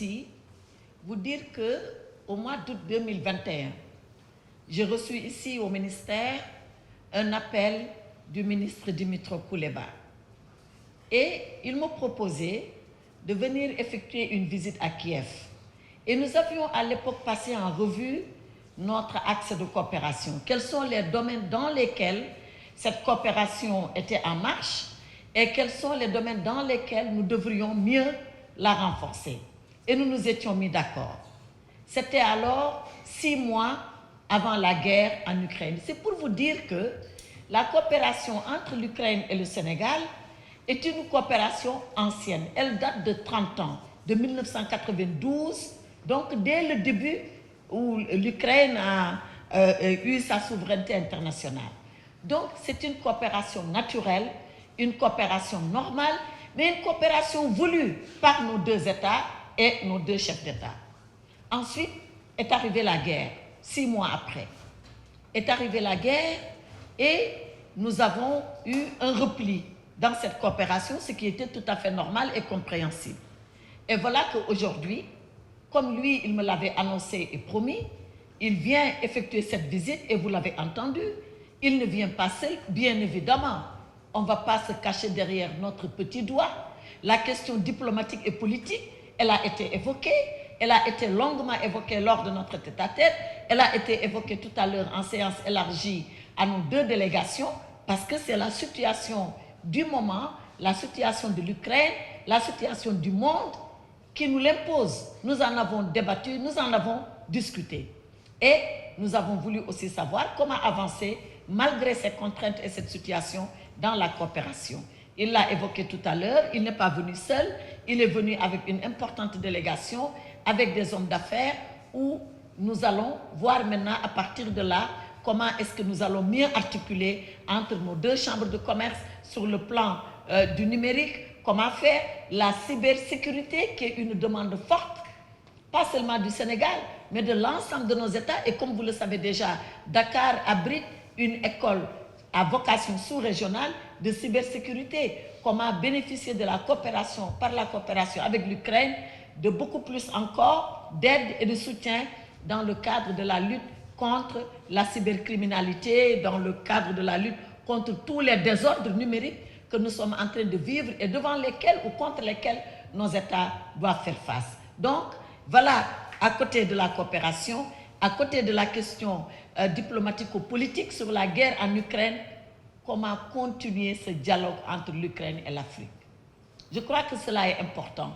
ici vous dire que au mois d'août 2021, j'ai reçu ici au ministère un appel du ministre Dimitro Kuleba. Et il m'a proposé de venir effectuer une visite à Kiev. Et nous avions à l'époque passé en revue notre axe de coopération. Quels sont les domaines dans lesquels cette coopération était en marche et quels sont les domaines dans lesquels nous devrions mieux la renforcer. Et nous nous étions mis d'accord. C'était alors 6 mois avant la guerre en Ukraine. C'est pour vous dire que la coopération entre l'Ukraine et le Sénégal est une coopération ancienne. Elle date de 30 ans, de 1992, donc dès le début où l'Ukraine a eu sa souveraineté internationale. Donc c'est une coopération naturelle, une coopération normale, mais une coopération voulue par nos deux États et nos deux chefs d'État. Ensuite est arrivée la guerre, 6 mois après. Est arrivée la guerre et nous avons eu un repli dans cette coopération, ce qui était tout à fait normal et compréhensible. Et voilà qu'aujourd'hui, comme lui, il me l'avait annoncé et promis, il vient effectuer cette visite et vous l'avez entendu, il ne vient pas seul, bien évidemment. On ne va pas se cacher derrière notre petit doigt. La question diplomatique et politique, elle a été évoquée, elle a été longuement évoquée lors de notre tête-à-tête, elle a été évoquée tout à l'heure en séance élargie à nos deux délégations, parce que c'est la situation du moment, la situation de l'Ukraine, la situation du monde qui nous l'impose. Nous en avons débattu, nous en avons discuté. Et nous avons voulu aussi savoir comment avancer malgré ces contraintes et cette situation dans la coopération. Il l'a évoqué tout à l'heure, il n'est pas venu seul, il est venu avec une importante délégation, avec des hommes d'affaires, où nous allons voir maintenant à partir de là comment est-ce que nous allons mieux articuler entre nos deux chambres de commerce sur le plan du numérique, comment faire la cybersécurité qui est une demande forte, pas seulement du Sénégal, mais de l'ensemble de nos États. Et comme vous le savez déjà, Dakar abrite une école à vocation sous-régionale de cybersécurité. Comment bénéficier de la coopération, par la coopération avec l'Ukraine, de beaucoup plus encore d'aide et de soutien dans le cadre de la lutte contre la cybercriminalité, dans le cadre de la lutte contre tous les désordres numériques que nous sommes en train de vivre et devant lesquels ou contre lesquels nos États doivent faire face. Donc, voilà, à côté de la coopération, à côté de la question diplomatico-politique sur la guerre en Ukraine, comment continuer ce dialogue entre l'Ukraine et l'Afrique. Je crois que cela est important.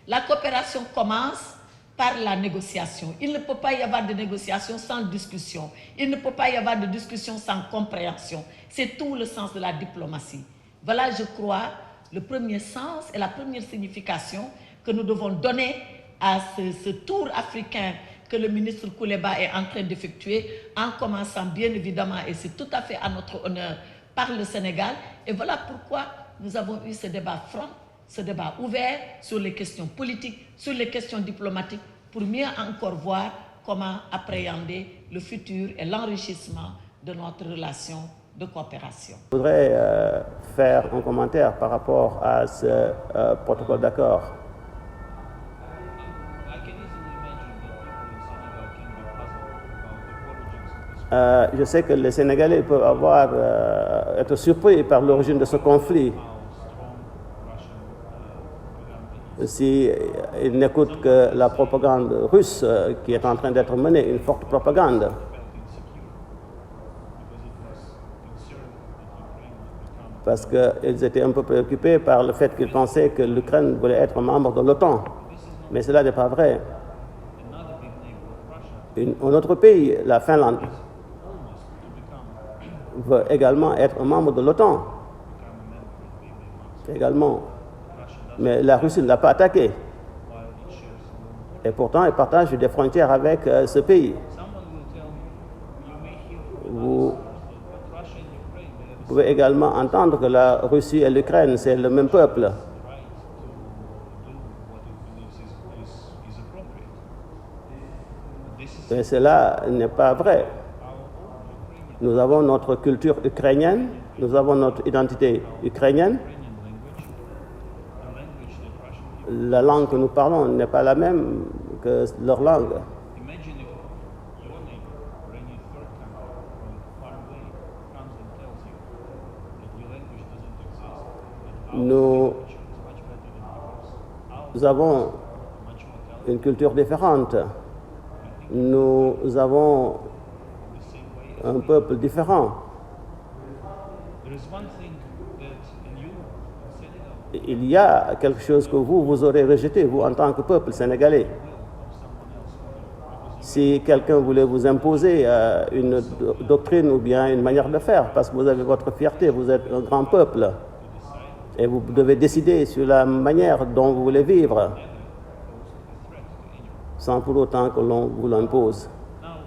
La coopération commence par la négociation. Il ne peut pas y avoir de négociation sans discussion. Il ne peut pas y avoir de discussion sans compréhension. C'est tout le sens de la diplomatie. Voilà, je crois, le premier sens et la première signification que nous devons donner à ce tour africain que le ministre Kuleba est en train d'effectuer, en commençant bien évidemment, et c'est tout à fait à notre honneur, par le Sénégal. Et voilà pourquoi nous avons eu ce débat franc, ce débat ouvert sur les questions politiques, sur les questions diplomatiques, pour mieux encore voir comment appréhender le futur et l'enrichissement de notre relation de coopération. Je voudrais faire un commentaire par rapport à ce protocole d'accord. Je sais que les Sénégalais peuvent être surpris par l'origine de ce conflit. Si ils n'écoutent que la propagande russe qui est en train d'être menée, une forte propagande. Parce qu'ils étaient un peu préoccupés par le fait qu'ils pensaient que l'Ukraine voulait être membre de l'OTAN. Mais cela n'est pas vrai. Un autre pays, la Finlande, veut également être un membre de l'OTAN. Également. Mais la Russie ne l'a pas attaqué. Et pourtant, elle partage des frontières avec ce pays. Vous pouvez également entendre que la Russie et l'Ukraine, c'est le même peuple. Et cela n'est pas vrai. Nous avons notre culture ukrainienne, nous avons notre identité ukrainienne. la langue que nous parlons n'est pas la même que leur langue. Imagine if your neighbor or any third country from far away comes and tells you that your language doesn't exist, that our Nous language is much better than yours, Nous avons much more talented une culture différente. Nous avons the same way. un peuple différent. There is one thing that in you, in Senegal, Il y a quelque chose que vous aurez rejeté, vous, en tant que peuple sénégalais. will of someone else for you. Because Si quelqu'un voulait vous imposer une doctrine ou bien une manière de faire, parce que vous avez votre fierté, vous êtes un grand peuple, et vous devez décider sur la manière dont vous voulez vivre, sans pour autant que l'on vous l'impose. now,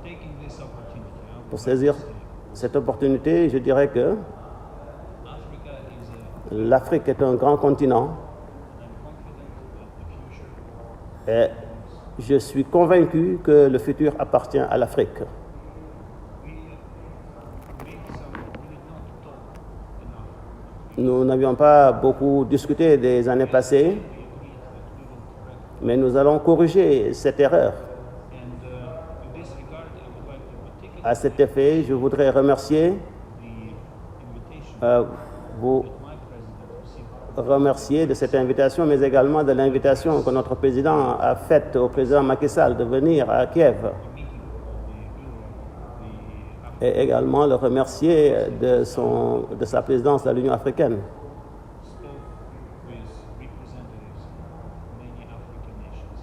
taking this opportunity, I would Pour like saisir to say, cette opportunité, je dirais que Africa is a, l'Afrique est un grand continent, and I'm confident that the future et je suis convaincu que le futur appartient à l'Afrique. we did not talk enough. Nous n'avions pas beaucoup discuté des années passées, mais nous allons corriger cette erreur. And in this regard, I would like to particularly À cet effet, je voudrais remercier the invitation vous my president received remercier de cette invitation, mais également de l'invitation que notre président a faite au président Macky Sall de venir à Kiev, the meeting of the et également le remercier de sa présidence à l'Union africaine. spoke with representatives of many African nations.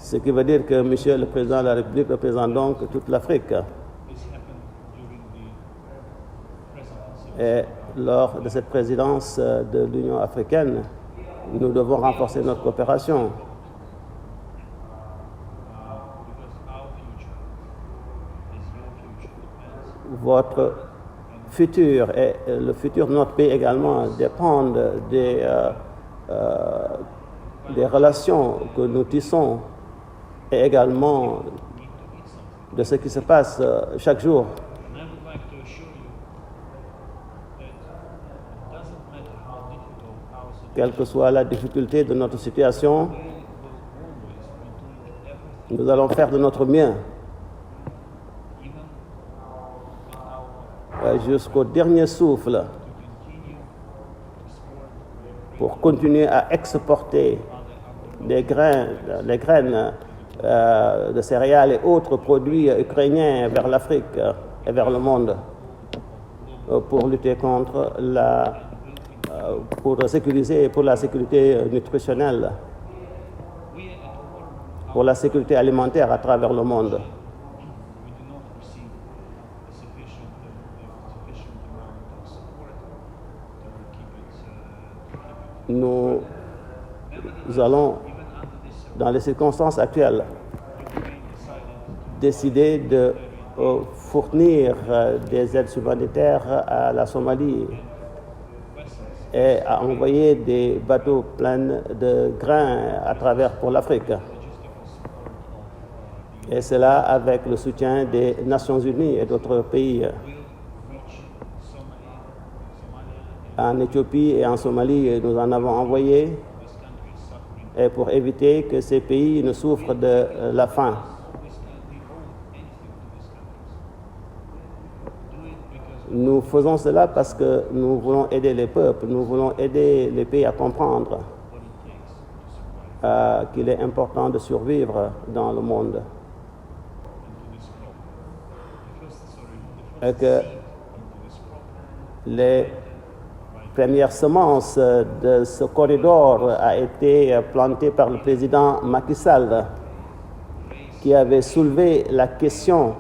Ce qui veut dire que Monsieur le Président de la République représente donc toute l'Afrique. This happened during the presidency of Et lors de cette présidence de l'Union africaine, nous devons renforcer notre coopération. because our future is your future depends Votre futur et le futur de notre pays également dépendent des relations que nous tissons et également de ce qui se passe chaque jour. and I would like to assure you that it doesn't matter how difficult our situation Quelle que soit la difficulté de notre situation, we will always be doing everything nous allons faire de notre mieux even in our jusqu'au dernier souffle to continue to support pour continuer à exporter les graines de céréales et autres produits ukrainiens vers l'Afrique et vers le monde pour lutter contre pour sécuriser pour la sécurité nutritionnelle, we at home pour la sécurité alimentaire à travers le monde. we do not receive a sufficient amount of support to keep it Nous allons, even under this dans les circonstances actuelles, Ukraine decided décider de fournir des aides humanitaires à la Somalie vessels et à envoyer des bateaux pleins de grains à travers pour l'Afrique. logistical support of Et cela avec le soutien des Nations Unies et d'autres pays. will reach Somalia En Éthiopie et en Somalie, nous en avons envoyé this country is suffering. et pour éviter que ces pays ne souffrent de la faim. This we owe anything to these countries. Do it because Nous faisons cela parce que nous voulons aider les peuples, nous voulons aider les pays à comprendre what it takes to survive qu'il est important de survivre dans le monde. into this problem. Et The first que seed into this problem les premières semences de ce corridor a été plantée par le président Macky Sall, qui avait soulevé la question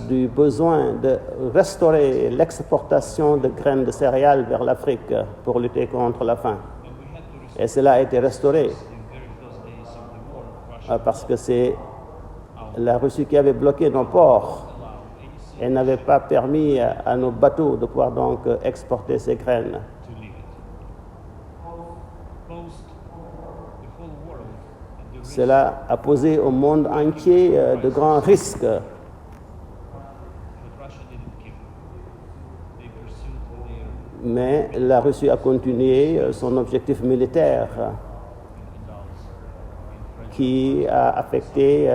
du besoin de restaurer l'exportation de graines de céréales vers l'Afrique pour lutter contre la faim. Et cela a été restauré in very first days of the war. Russia parce que c'est la Russie qui avait bloqué nos ports et n'avait pas permis à nos bateaux de pouvoir donc exporter ces graines. to leave it. Posed the whole world at the risk Cela a posé au monde entier de grands risques, that Russia didn't give. They pursued their Mais la Russie a continué son objectif militaire qui a affecté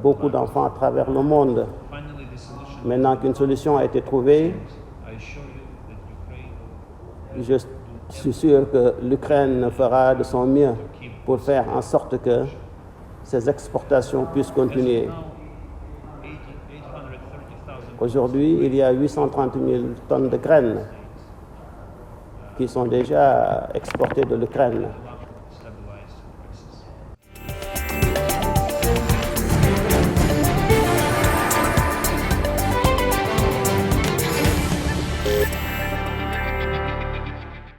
beaucoup d'enfants à travers le monde. Finally, the solution, Maintenant qu'une solution a été trouvée, I assure you that Ukraine je suis sûr que l'Ukraine fera de son mieux pour faire en sorte que ces exportations puissent continuer. now 830,000 Aujourd'hui, il y a 830 000 tonnes de graines qui sont déjà exportées de l'Ukraine.